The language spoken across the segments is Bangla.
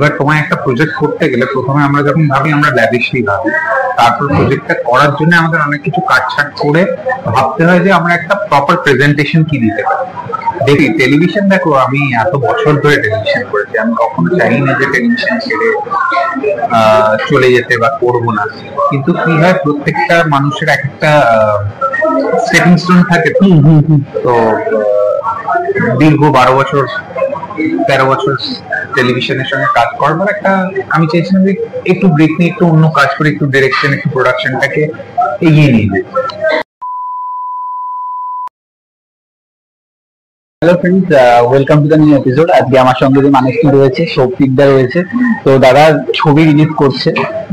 এবার তোমায় একটা প্রজেক্ট করতে গেলে প্রথমে আমরা যখন ভাবি আমরা ল্যাভিশলি ভাবি, তারপর প্রজেক্টটা করার জন্য আমাদের অনেক কিছু কাটছাট করে ভাবতে হয় যে আমরা একটা প্রপার প্রেজেন্টেশন কি দিতে পারি। দেখি টেলিভিশন, দেখো আমি এত বছর ধরে টেলিভিশন করেছি, আমি কখনো চাই না যে টেলিভিশন ছেড়ে চলে যেতে বা করবো না, কিন্তু কি হয় প্রত্যেকটা মানুষের একটা স্টেপিং স্টোন থাকে। তো দীর্ঘ 12 বছর 13 বছর টেলিভিশনের সঙ্গে কাজ করবার একটা আমি চাইছিলাম যে একটু ব্রেক নিয়ে একটু অন্য কাজ করে একটু ডিরেকশন একটু প্রোডাকশনটাকে এগিয়ে নিয়ে যেতে। Hello friends, welcome to the new episode. আজকে আমার সঙ্গে যে মানুষটি রয়েছে সৌপিকদা রয়েছে। তো দাদা ছবি রিলিজ করছে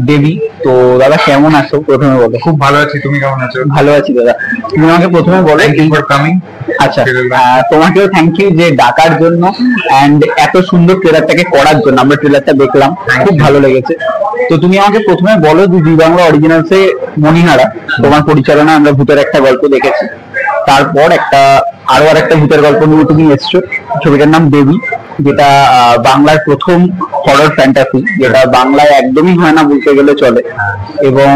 দেবী। তো দাদা কেমন আছো প্রথমে বলো? খুব ভালো আছি, তুমি কেমন আছো? ভালো আছি দাদা। তুমি আমাকে প্রথমে বলো কামিং। আচ্ছা, তোমাকেও থ্যাংক ইউ যে ডাকার জন্য এন্ড এত সুন্দর ট্রেলারটাকে করার জন্য। আমরা ট্রেলারটা দেখলাম, খুব ভালো লেগেছে। তো তুমি আমাকে প্রথমে বলো যে জি বাংলা অরিজিনালসে মণিহারা তোমার পরিচালনায় আমরা ভূতের একটা গল্প দেখেছি, তারপর আরো একটা ভূতের গল্প নিয়ে তুমি এসছো, ছবিটার নাম দেবী, যেটা বাংলার প্রথম হরর ফ্যান্টাসি, যেটা বাংলায় একদমই হয় না বলতে গেলে চলে। এবং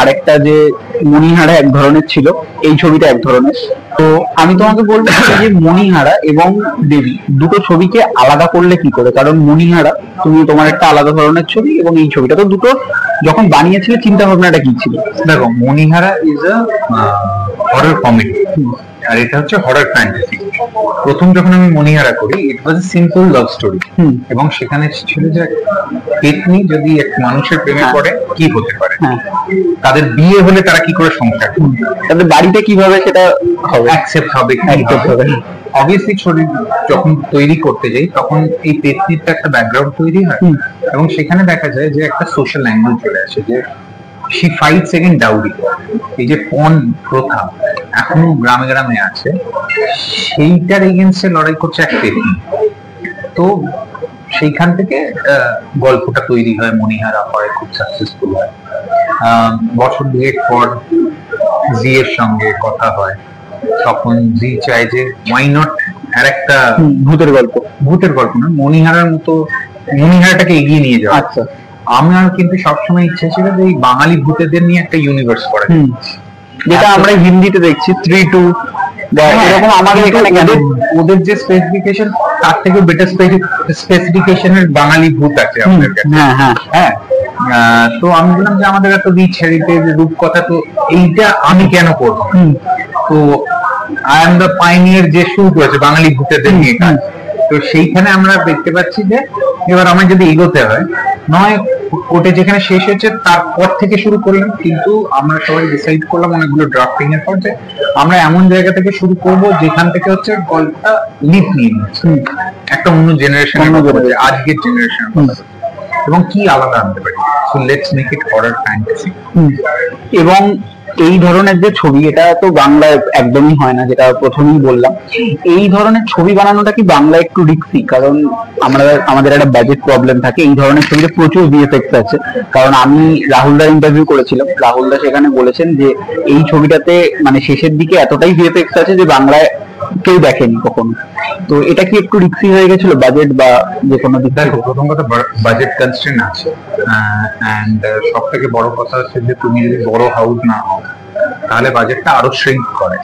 আরেকটা যে মণিহারা এক ধরনের ছিল, এই ছবিটা এক ধরনের। তো আমি তোমাকে বলবো যে মণিহারা এবং দেবী দুটো ছবিকে আলাদা করলে কি করে? কারণ মণিহারা তুমি তোমার একটা আলাদা ধরনের ছবি, এবং এই ছবিটা তো দুটো যখন বানিয়েছিলে চিন্তা ভাবনাটা কি ছিল? দেখো, মণিহারা ইজ আ হরর কমেডি আর এটা হচ্ছে হরর ফ্যান্টাসি। প্রথম যখন আমি মণিহারা করি, ইট ওয়াজ এ সিম্পল লাভ স্টোরি, এবং সেখানে ছিল যে পেতনি যদি এক মানুষের প্রেমে পড়ে কি হতে পারে, তাদের বিয়ে হলে তারা কি করে সংসার, তাদের বাড়িতে কিভাবে সেটা হবে, অ্যাকসেপ্ট হবে, অবভিয়াসলি। ছবি যখন তৈরি করতে যাই তখন এই পেতনির একটা ব্যাকগ্রাউন্ড তৈরি হয়, এবং সেখানে দেখা যায় যে একটা সোশ্যাল অ্যাঙ্গেল চলে আসে যে she fights against dowry। এই যে পণ প্রথা এখনো গ্রামে গ্রামে আছে, সেইটার এগেইনস্টে লড়াই করছে এক পেতনি। তো সেইখান থেকে গল্পটা তৈরি হয়, মণিহারা হয়, খুব সাকসেসফুল হয়। বছর দুয়েক পর জি এর সঙ্গে কথা হয়, তখন জি চায় যে ওয়াই নট আর একটা ভূতের গল্প না, মণিহারার মতো মণিহারাটাকে এগিয়ে নিয়ে যাওয়া। আচ্ছা, আমার কিন্তু সবসময় ইচ্ছা ছিল যে এই বাঙালি ভূতেদের নিয়ে একটা ইউনিভার্স করা, যেটা আমরা হিন্দিতে দেখছি 3-2 এরকম। আমাদের এখানে ওদের যে স্পেসিফিকেশন তার থেকে বেটার স্পেসিফিকেশনের বাঙালি ভূত আছে আমাদের কাছে। হ্যাঁ, তো আমি বললাম যে আমাদের এত রিচ হেরিটেজ রূপকথা, তো এইটা আমি কেন করবো? তো আই এম দ্য পাইনিয়ার যে শুরু করেছে বাঙালি ভূতেদের নিয়ে কাজ। তো সেইখানে আমরা দেখতে পাচ্ছি যে এবার আমার যদি এগোতে হয়, নয় কোর্টে যেখানে শেষ হয়েছে তারপর থেকে শুরু করলাম, কিন্তু আমরা সবাই ডিসাইড করলাম অনেকগুলো ড্রাফটিং এর পর যে আমরা এমন জায়গা থেকে শুরু করব যেখান থেকে হচ্ছে গল্পটা লিপ নিয়ে একটা অন্য জেনারেশনের আজকের জেনারেশনের এবং কি আলাদা আনতে পারি। So let's make it horror fantasy. এবং এই ধরনের যে ছবি, এটা তো বাংলায় একদমই হয় না, যেটা প্রথমেই বললাম। এই ধরনের ছবি বানানোটা কি বাংলায় একটু রিস্কি? কারণ আমাদের একটা বাজেট প্রবলেম থাকে। এই ধরনের ছবিতে প্রচুর ভিএফএক্স আছে। কারণ আমি রাহুলদার ইন্টারভিউ করেছিলাম, রাহুলদা সেখানে বলেছেন যে এই ছবিটাতে মানে শেষের দিকে এতটাই ভিএফএক্স আছে যে বাংলায় কেউ দেখেনি কখনো। তো এটা কি একটু রিস্কি হয়ে গেছিল বাজেট বা যে কোনো দিক? দেখো, প্রথম কথা বাজেট কনস্ট্রেন্ট আছে, এন্ড সব থেকে বড় কথা হচ্ছে যে তুমি যদি বড় হাউস না হও তাহলে বাজেটটা আরো শ্রিঙ্ক করে।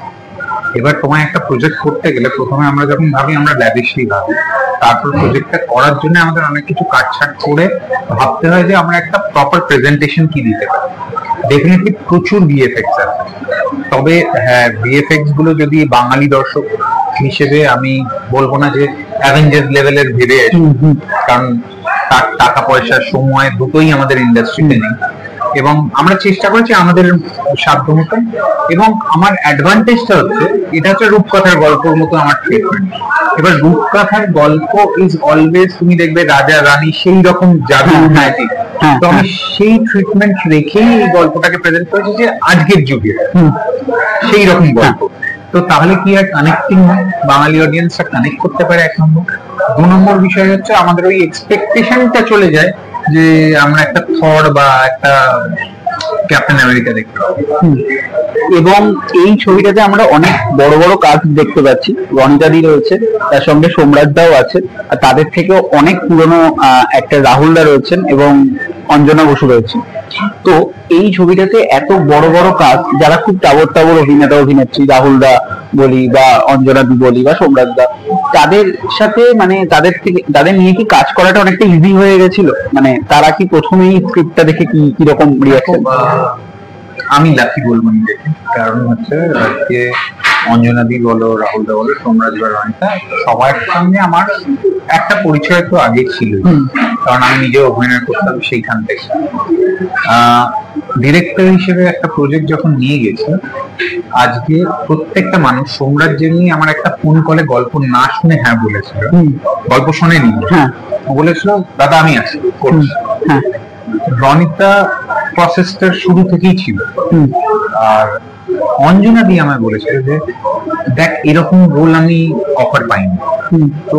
এবার তোমায় একটা প্রজেক্ট করতে গেলে প্রথমে আমরা যখন ভাবি আমরা ল্যাভিশলি ভাবি, তারপর প্রজেক্টটা করার জন্য আমাদের অনেক কিছু কাটছাট করে ভাবতে হয় যে আমরা একটা প্রপার প্রেজেন্টেশন কি দিতে পারি। ডেফিনেটলি প্রচুর ভিএফএক্স আছে, তবে হ্যাঁ, ভিএফএক্স গুলো যদি বাঙালি দর্শক হিসেবে আমি বলবো না যে অ্যাভেঞ্জার্স লেভেলের ভেবে আসি, কারণ তার টাকা পয়সা সময় দুটোই আমাদের ইন্ডাস্ট্রিতে নেই, এবং আমরা চেষ্টা করেছি আমাদের সাধ্য মতন। এবং আমার অ্যাডভান্টেজটা হচ্ছে এটা হচ্ছে রূপকথার গল্পের মতো আমার ট্রিটমেন্ট। এবার রূপকথার গল্প ইজ অলওয়েজ, তুমি দেখবে রাজা রানী সেই রকম জাদু ম্যাজিক, তো আমি সেই ট্রিটমেন্ট রেখেই এই গল্পটাকে প্রেজেন্ট করেছি যে আজকের যুগে সেই রকম গল্প। তো তাহলে কি আর কানেক্টিং হয়, বাঙালি অডিয়েন্সটা কানেক্ট করতে পারে, এক নম্বর। 2 নম্বর বিষয় হচ্ছে আমাদের ওই এক্সপেকটেশনটা চলে যায় যে আমরা একটা থর বা একটা ক্যাপ্টেন আমেরিকা দেখতে পাবো। এবং এই ছবিটাতে আমরা অনেক বড় বড় কাজ দেখতে পাচ্ছি। রনিতাদি রয়েছে, তার সঙ্গে সোমরাজদাও আছে, আর তাদের থেকেও অনেক পুরনো একটা রাহুলদা রয়েছেন এবং অঞ্জনা বসু রয়েছে। তো এই ছবিটাতে এত বড় বড় কাজ, যারা খুব টাবর টাবর অভিনেতা অভিনেত্রী, রাহুলদা বলি বা অঞ্জনা দি বলি বা সোমরাজদা, তাদের সাথে মানে তাদের নিয়ে কি কাজ করাটা অনেকটা ইজি হয়ে গেছিল? মানে তারা কি প্রথমেই স্ক্রিপ্টটা দেখে কিরকম রিয়াকশন? আমি লাকি বলবো নিজেকে, কারণ হচ্ছে আজকে অঞ্জনাদি বলো, রাহুলদা বলো, সোমরাজ বা রনিতা, সবার সঙ্গে আমার একটা পরিচয় তো আগে ছিল, কারণ আমি নিজে অভিনয় করতাম সেইখান থেকে। ডিরেক্টর হিসেবে একটা প্রজেক্ট যখন নিয়ে গেছে, আজকে প্রত্যেকটা মানুষ, সোমরাজ যেমনি আমার একটা ফোন কলে গল্প না শুনে হ্যাঁ বলেছিল, গল্প শোনেনি, বলেছিল দাদা আমি আছি করছি। রনিতা প্রসেসটা শুরু থেকেই ছিল, আর অঞ্জনা দিয়ে আমায় বলেছিল যে দেখ এরকম রোল আমি অফার পাইনি, তো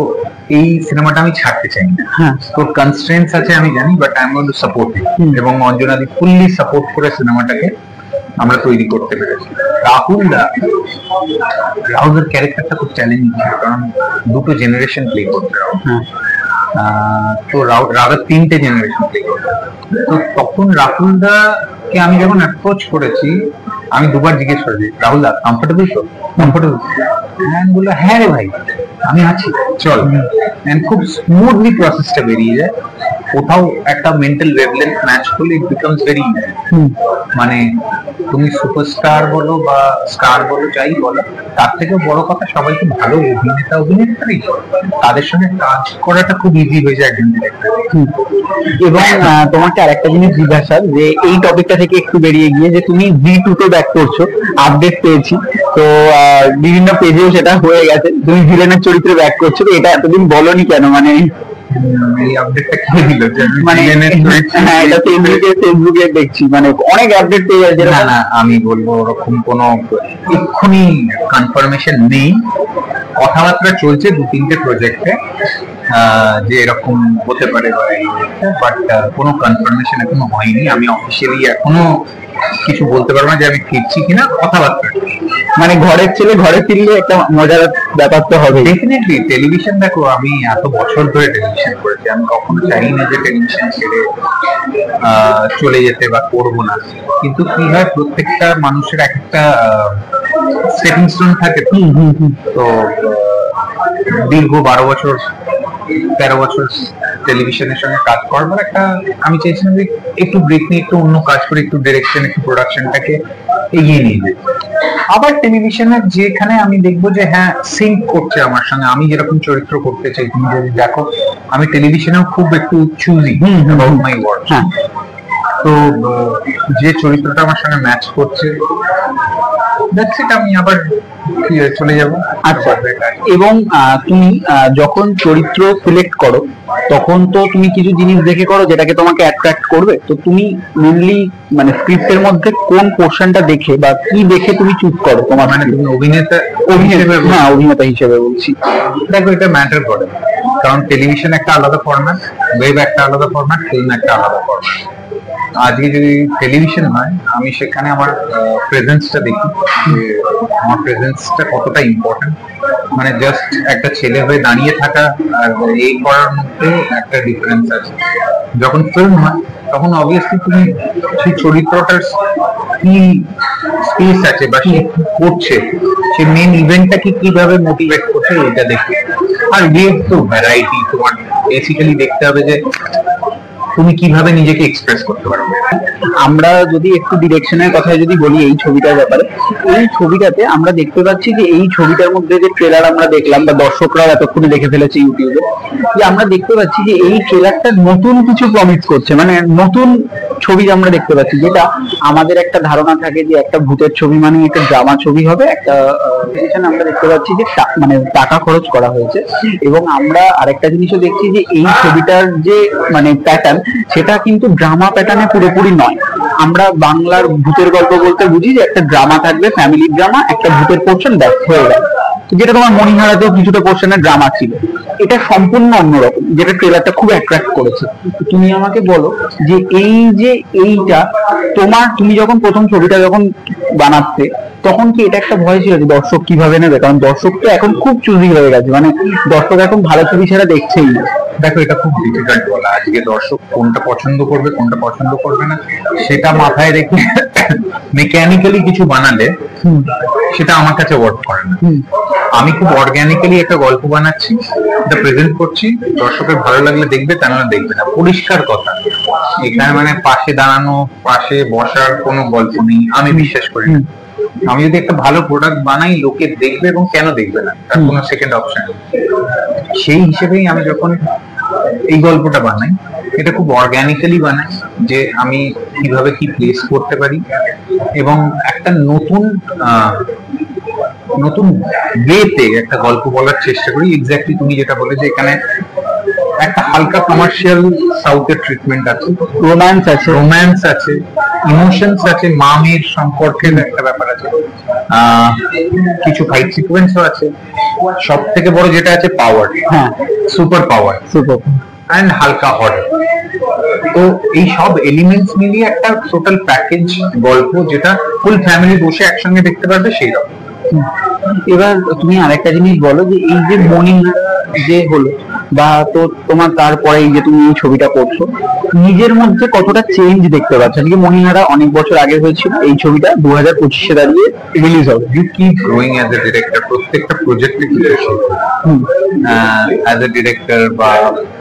এই সিনেমাটা আমি ছাড়তে চাই না, তোর কনস্ট্রেন্টস আছে আমি জানি, but I am going to support you. এবং অঞ্জনা দি ফুললি সাপোর্ট করে সিনেমাটাকে আমরা তৈরি করতে পেরেছি। রাহুলদার ক্যারেক্টারটা খুব চ্যালেঞ্জিং ছিল, কারণ দুটো জেনারেশন প্লে করতে হবে, তো রাহুল তিনটে জেনারেশন প্লে করতে। তো তখন রাহুলদাকে আমি যখন অ্যাপ্রোচ করেছি, আমি দুবার জিজ্ঞেস করেছি রাহুলদা কমফোর্টেবল তো, কমফোর্টেবল? বললো হ্যাঁ রে ভাই আমি আছি, চল। খুব স্মুথলি প্রসেসটা বেরিয়ে যায়, কোথাও একটা মেন্টাল ওয়েভলেন্থ ম্যাচ করলে ইট বিকামস ভেরি ইজি। মানে তুমি সুপারস্টার বলো বা স্টার বলো, যাই বলো, তার থেকে বড় কথা সবাইকে ভালো অভিনেতা অভিনেত্রী, তাদের সঙ্গে কাজ করাটা খুব ইজি হয়ে যায় একজন ডিরেক্টর। এবং তোমাকে আরেকটা জিনিস জিজ্ঞাসা, যে এই টপিকটা থেকে একটু বেরিয়ে গিয়ে, যে তুমি V2 তে ব্যাক করছো, আপডেট পেয়েছি তো বিভিন্ন পেজেও সেটা হয়ে গেছে, তুমি ভিলেনের চরিত্রে ব্যাক করছো, তো এটা এতদিন বলনি কেন? মানে এই আপডেটটা কে দিল? মানে হ্যাঁ, এটা ফেসবুকে দেখছি, মানে অনেক আপডেট পেয়ে যাচ্ছে। না না, আমি বলবো ওরকম কোনো এক্ষুনি কনফার্মেশন নেই, কথাবার্তা চলছে দু তিনটে প্রজেক্টে যে এরকম হতে পারে, বাট কোনো কনফার্মেশন এখনো হয়নি। আমি অফিসিয়ালি এখনো কিছু বলতে পারবো না যে আমি ফিরছি কিনা, কথাবার্তা। মানে ঘরের ছেলে ঘরে ফিরলে একটা মজার ব্যাপার তো হবে। ডেফিনেটলি টেলিভিশন, দেখো আমি এত বছর ধরে টেলিভিশন করেছি, আমি কখনো চাই না যে টেলিভিশন ছেড়ে চলে যেতে বা করবো না, কিন্তু কি হয় প্রত্যেকটা মানুষের একটা স্টেপিং স্টোন থাকে। তো দীর্ঘ 12 বছর 13 বছর টেলিভিশনের সঙ্গে কাজ করবার একটা, আমি চাইছিলাম যে একটু ব্রেক নিয়ে একটু অন্য কাজ করে, একটু ডিরেকশন, একটু প্রোডাকশনটাকে এগিয়ে নিয়ে যেতে। আবার টেলিভিশনের যেখানে আমি দেখবো যে হ্যাঁ সিঙ্ক করছে আমার সঙ্গে, আমি যেরকম চরিত্র করতে চাই, তুমি যদি দেখো আমি টেলিভিশনেও খুব একটু চুজি অ্যাবাউট মাই ওয়ার্ক, তো যে চরিত্রটা আমার সঙ্গে ম্যাচ করছে আমি আবার চলে যাব। আচ্ছা, এবং তুমি যখন চরিত্র সিলেক্ট করো, তখন তো তুমি কিছু জিনিস দেখে করো যেটাকে তোমাকে অ্যাট্রাক্ট করবে, তো তুমি মেনলি মানে স্ক্রিপ্টের মধ্যে কোন পোর্শনটা দেখে বা কি দেখে তুমি চুজ করো? তোমার মানে তুমি অভিনেতা হিসেবে বলছি। দেখো এটা ম্যাটার করে, কারণ টেলিভিশন একটা আলাদা ফরম্যাট, ওয়েব একটা আলাদা ফরম্যাট, ফিল্ম একটা আলাদা ফরম্যাট। আজকে যদি টেলিভিশন হয়, আমি সেখানে আমার প্রেজেন্সটা দেখি, আমার প্রেজেন্সটা কতটা ইম্পর্টেন্ট। মানে জাস্ট একটা ছেলে হয়ে দাঁড়িয়ে থাকা আর এই করার মধ্যে একটা ডিফারেন্স আছে। যখন ফিল্ম হয় তখন অবভিয়াসলি তুমি সেই চরিত্রটার কি স্পেস আছে বা সে করছে, সে মেন ইভেন্টটাকে কিভাবে মোটিভেট করছে এটা দেখি। আর যেহেতু ভ্যারাইটি, তোমার বেসিক্যালি দেখতে হবে যে তুমি কিভাবে নিজেকে এক্সপ্রেস করতে পারবে। আমরা যদি একটু ডিরেকশনের কথা যদি বলি এই ছবিটার ব্যাপারে, এই ছবিটাতে আমরা দেখতে পাচ্ছি যে এই ছবিটার মধ্যে যে ট্রেলার আমরা দেখলাম বা দর্শকরাও এতক্ষণে দেখে ফেলেছে ইউটিউবে, যে আমরা দেখতে পাচ্ছি যে এই ট্রেলারটা নতুন কিছু প্রমিস করছে, মানে নতুন ছবি আমরা দেখতে পাচ্ছি, যেটা আমাদের একটা ধারণা থাকে যে একটা ভূতের ছবি মানে একটা ড্রামা ছবি হবে, একটা আমরা দেখতে পাচ্ছি যে মানে টাকা খরচ করা হয়েছে। এবং আমরা আরেকটা জিনিসও দেখছি যে এই ছবিটার যে মানে প্যাটার্ন, সেটা কিন্তু ড্রামা প্যাটার্নে পুরোপুরি নয়। আমরা বাংলার ভূতের গল্প বলতে বুঝি যে একটা ড্রামা থাকবে, ফ্যামিলি ড্রামা, একটা ভূতের পোর্শন ব্যাক হয়ে গেল, যেটা তোমার মণিহারাতেও কিছুটা পোর্শনের ড্রামা ছিল। এটা সম্পূর্ণ অন্যরকম, যেটা ট্রেলারটা খুব অ্যাট্রাক্ট করেছে। তুমি আমাকে বলো যে এইটা তুমি যখন প্রথম ছবিটা যখন বানাতে, তখন কি এটা একটা ভয় ছিল যে দর্শক কিভাবে নেবে? কারণ দর্শক তো এখন খুব চুজি হয়ে গেছে, মানে দর্শক এখন ভালো ছবি ছাড়া দেখছেই না। দেখো, এটা খুব ডিফিকাল্ট বলা। আজকে দর্শক কোনটা পছন্দ করবে কোনটা পছন্দ করবে না সেটা মাথায় রেখে মেকানিক্যালি কিছু বানালে সেটা আমার কাছে ওয়ার্ক করে না। আমি খুব অর্গানিক্যালি একটা গল্প বানাচ্ছি, এটা প্রেজেন্ট করছি, দর্শকের ভালো লাগলে দেখবে, তা নাহলে দেখবে না। পরিষ্কার কথা, এখানে মানে পাশে দাঁড়ানো, পাশে বসার কোনো গল্প নেই, আমি বিশ্বাস করি না। আমি যদি একটা ভালো প্রোডাক্ট বানাই, লোকে দেখবে এবং কেন দেখবে না, তার কোনো সেকেন্ড অপশন। সেই হিসেবেই আমি যখন এই গল্পটা বানাই, এটা খুব অর্গানিক্যালি বানাই, যে আমি কিভাবে কি প্লেস করতে পারি এবং একটা নতুন ওয়েতে একটা গল্প বলার চেষ্টা করি। এক্স্যাক্টলি তুমি যেটা বলে যে এখানে একটা হালকা কমার্শিয়াল সাউথের ট্রিটমেন্ট আছে, রোম্যান্স আছে, ইমোশনস আছে, মা মেয়ের সম্পর্কের একটা ব্যাপার আছে, কিছু ফাইট সিকোয়েন্সও আছে, সব থেকে বড় যেটা আছে পাওয়ার, সুপার পাওয়ার অ্যান্ড হালকা হরর। তো এই সব এলিমেন্টস মিলিয়ে একটা টোটাল প্যাকেজ গল্প, যেটা ফুল ফ্যামিলি বসে একসঙ্গে দেখতে পারবে সেই রকম। এবার তুমি আরেকটা জিনিস বলো যে এই যে মনিহারা যে হলো, বা তো তোমার তারপরে এই যে তুমি এই ছবিটা করছো, নিজের মধ্যে কতটা চেঞ্জ দেখতে পাচ্ছ? আজকে মনিহারা অনেক বছর আগে হয়েছিল, এই ছবিটা 2025-এ দাঁড়িয়ে রিলিজ হবে। You keep growing as a director, প্রত্যেকটা প্রজেক্টে কি অ্যাজ এ ডিরেক্টর বা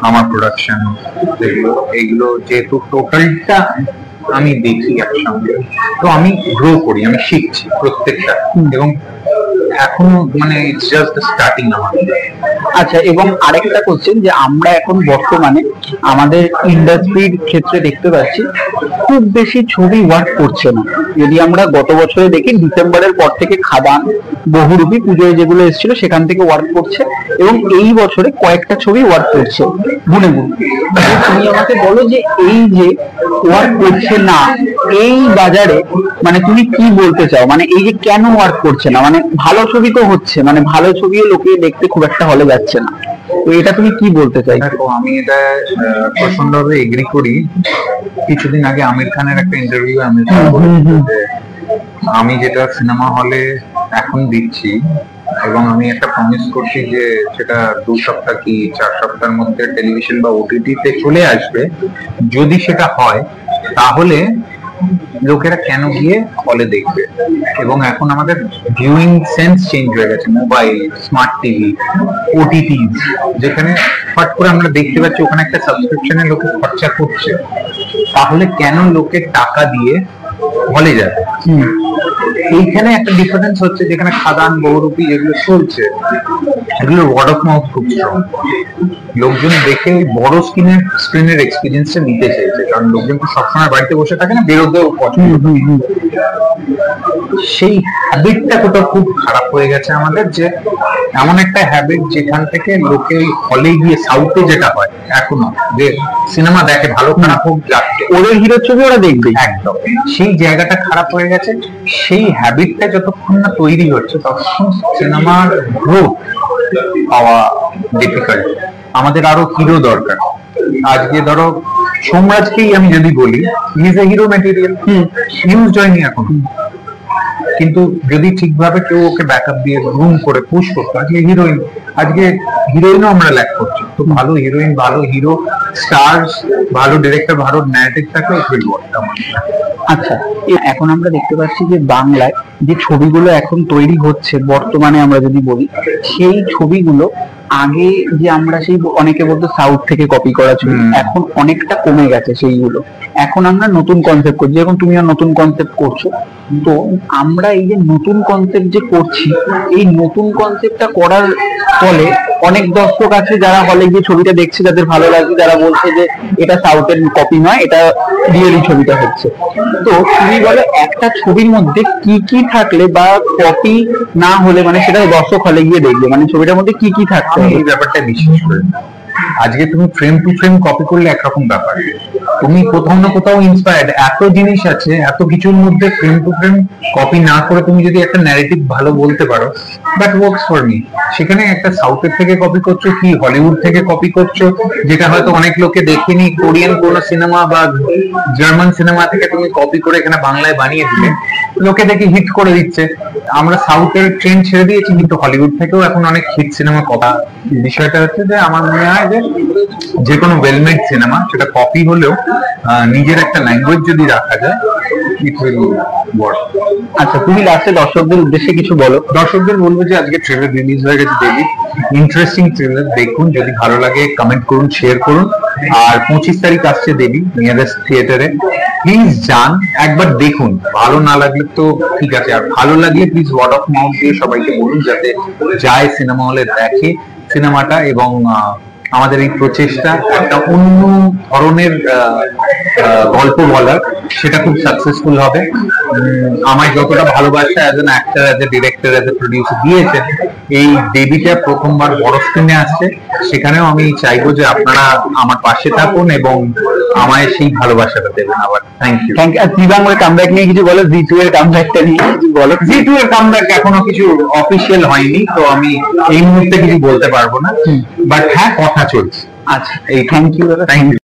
আমার প্রোডাকশন, এগুলো যেহেতু টোটালটা আমি দেখি একসঙ্গে, তো আমি গ্রো করি, আমি শিখছি প্রত্যেকটা, এবং এখনো মানে ইটস জাস্ট স্টার্টিং আমার। আচ্ছা, এবং আরেকটা কোশ্চেন, যে আমরা এখন বর্তমানে আমাদের ইন্ডাস্ট্রির ক্ষেত্রে দেখতে পাচ্ছি খুব বেশি ছবি ওয়ার্ক করছে না। যদি আমরা গত বছরে দেখি, ডিসেম্বরের পর থেকে খাদান, বহুরূপী, পুজোয় যেগুলো এসেছিল সেখান থেকে ওয়ার্ক করছে, এবং এই বছরে কয়েকটা ছবি ওয়ার্ক করছে গুনে গুনে। তুমি আমাকে বলো যে এই যে ওয়ার্ক করছে না এই বাজারে, মানে তুমি কি বলতে চাও? মানে এই যে কেন ওয়ার্ক করছে না? মানে ভালো ছবি তো হচ্ছে, মানে ভালো ছবিও লোকে দেখতে খুব একটা হলে যাচ্ছে না, তো এটা তুমি কি বলতে চাই? দেখো, আমি এটা প্রচন্ডভাবে এগ্রি করি। কিছুদিন আগে আমির খানের একটা ইন্টারভিউ আমি যেটা সিনেমা হলে এখন দিচ্ছি, এবং আমি একটা প্রমিস করছি যে সেটা 2 সপ্তাহ কি 4 সপ্তাহের মধ্যে টেলিভিশন বা ওটিটিতে চলে আসবে। যদি সেটা হয়, তাহলে লোকেরা কেন গিয়ে হলে দেখবে। এবং এখন আমাদের ভিউইং সেন্স চেঞ্জ হয়ে গেছে, মোবাইল, স্মার্ট টিভি, ওটিটি, যেখানে ফট করে আমরা দেখতে পাচ্ছি ওখানে একটা সাবস্ক্রিপশনে লোকে খরচা করছে, তাহলে কেন লোকে টাকা দিয়ে হলে যাবে? এইখানে একটা ডিফারেন্স হচ্ছে, যেখানে খাদান, বহুরূপী যেগুলো চলছে, এগুলো ওয়ার্ড অফ মাউথ খুব স্ট্রং। লোকজন দেখে বড় স্ক্রিনের এক্সপিরিয়েন্সটা নিতে চাইছে, কারণ লোকজন তো সবসময় বাড়িতে বসে থাকে না, বেরোতেও পছন্দ। সেই হ্যাবিটটা কোথাও খুব খারাপ হয়ে গেছে আমাদের, যে এমন একটা হ্যাবিট যেখান থেকে লোকে হলে গিয়ে, সাউথে যেটা হয় এখনো, যে সিনেমা দেখে, ভালো খারাপ হোক যাচ্ছে, ওদের হিরোর ছবি ওরা দেখবে, একদম সেই জায়গাটা খারাপ হয়ে গেছে। সেই হ্যাবিটটা যতক্ষণ না তৈরি হচ্ছে, ততক্ষণ সিনেমার গ্রোথ পাওয়া ডিফিকাল্ট। আমাদের আরো হিরো দরকার। আজকে ধরো সোমরাজকেই আমি যদি বলি, is a hero material, use হয়নি এখন, কিন্তু যদি ঠিকভাবে কেউ ওকে ব্যাকআপ দিয়ে গ্রুম করে পুশ করতো, আজকে হিরোইন, আজকে হিরোইনও আমরা ল্যাক করছি। তো ভালো হিরোইন, ভালো হিরো, স্টার্স, ভালো ডিরেক্টর, ভালো ন্যারেটিভ থাকলে ইট উইল ওয়ার্ক। আচ্ছা, এখন আমরা দেখতে পাচ্ছি যে বাংলায় যে ছবিগুলো এখন তৈরি হচ্ছে বর্তমানে, আমরা যদি বলি সেই ছবিগুলো আগে যে আমরা সেই অনেকে বলতো সাউথ থেকে কপি করা ছবি, এখন অনেকটা কমে গেছে সেইগুলো। এখন আমরা নতুন কনসেপ্ট করছি, যেমন তুমিও নতুন কনসেপ্ট করছো। তো আমরা এই যে নতুন কনসেপ্ট যে করছি, এই নতুন কনসেপ্টটা করার ফলে অনেক দর্শক আছে যারা হলে গিয়ে ছবিটা দেখছে, যাদের ভালো লাগছে, যারা বলছে যে এটা সাউথের কপি নয়, এটা রিয়েলি ছবিটা হচ্ছে। তো তুমি বলে একটা ছবির মধ্যে কি কি থাকলে বা কপি না হলে মানে সেটা দর্শক হলে গিয়ে দেখবে, মানে ছবিটার মধ্যে কি কি থাকছে? এই ব্যাপারটা বিশেষ করে আজকে তুমি ফ্রেম টু ফ্রেম কপি করলে একরকম ব্যাপার, তুমি কোথাও না কোথাও ইন্সপায়ার্ড, এত জিনিস আছে এত কিছুর মধ্যে ফ্রেম টু ফ্রেম কপি না করে তুমি যদি একটা ন্যারেটিভ ভালো বলতে পারো, দ্যাট ওয়ার্কস ফর মি। সেখানে একটা সাউথের থেকে কপি করছো কি হলিউড থেকে কপি করছো, যেটা হয়তো অনেক লোকে দেখেনি, কোরিয়ান কোনো সিনেমা বা জার্মান সিনেমা থেকে তুমি কপি করে এখানে বাংলায় বানিয়ে দিলে লোকে দেখে হিট করে দিচ্ছে। আমরা সাউথের ট্রেন্ড ছেড়ে দিয়েছি, কিন্তু হলিউড থেকেও এখন অনেক হিট সিনেমা কথা। বিষয়টা হচ্ছে যে আমার মনে হয় যে যে কোনো ওয়েলমেড সিনেমা সেটা কপি হলেও নিজের একটা ল্যাঙ্গুয়েজ যদি রাখা যায়, ইট উইল ওয়ার্ক। আচ্ছা, তুমি লাস্টে দর্শকদের উদ্দেশ্যে কিছু বলো। দর্শকদের বলবো যে আজকে ট্রেলার রিলিজ হয়ে গেছে, ডেলি ইন্টারেস্টিং ট্রেলার দেখুন, যদি ভালো লাগে কমেন্ট করুন, শেয়ার করুন। আর 25 তারিখ আসছে দেবী নিয়ারেস্ট থিয়েটারে, প্লিজ যান, একবার দেখুন। ভালো না লাগলে তো ঠিক আছে, আর ভালো লাগলে প্লিজ ওয়ার্ড অফ মাউথ দিয়ে সবাইকে বলুন যাতে যায় সিনেমা হলে দেখে সিনেমাটা। এবং আমাদের এই প্রচেষ্টা একটা অন্য ধরনের গল্প বলার, সেটা খুব সাকসেসফুল হবে। আমায় যতটা ভালোবাসা as an actor, as a director, as a producer দিয়েছেন, এই দেবীটা প্রথমবার বড় স্ক্রিনে আসছে, সেখানেও আমি চাইবো যে আপনারা আমার পাশে থাকুন এবং আমায় সেই ভালোবাসাটা দেবেন। আবার থ্যাংক ইউ। জি বাংলার কামব্যাক নিয়ে কিছু বলো, জি2 এর কামব্যাকটা নিয়ে কিছু বলো। জি2 এর কামব্যাক এখনো কিছু অফিসিয়াল হয়নি, তো আমি এই মুহূর্তে কিছু বলতে পারবো না, বাট হ্যাঁ কথা চলছে। আচ্ছা, এই থ্যাংক ইউ। Thank you.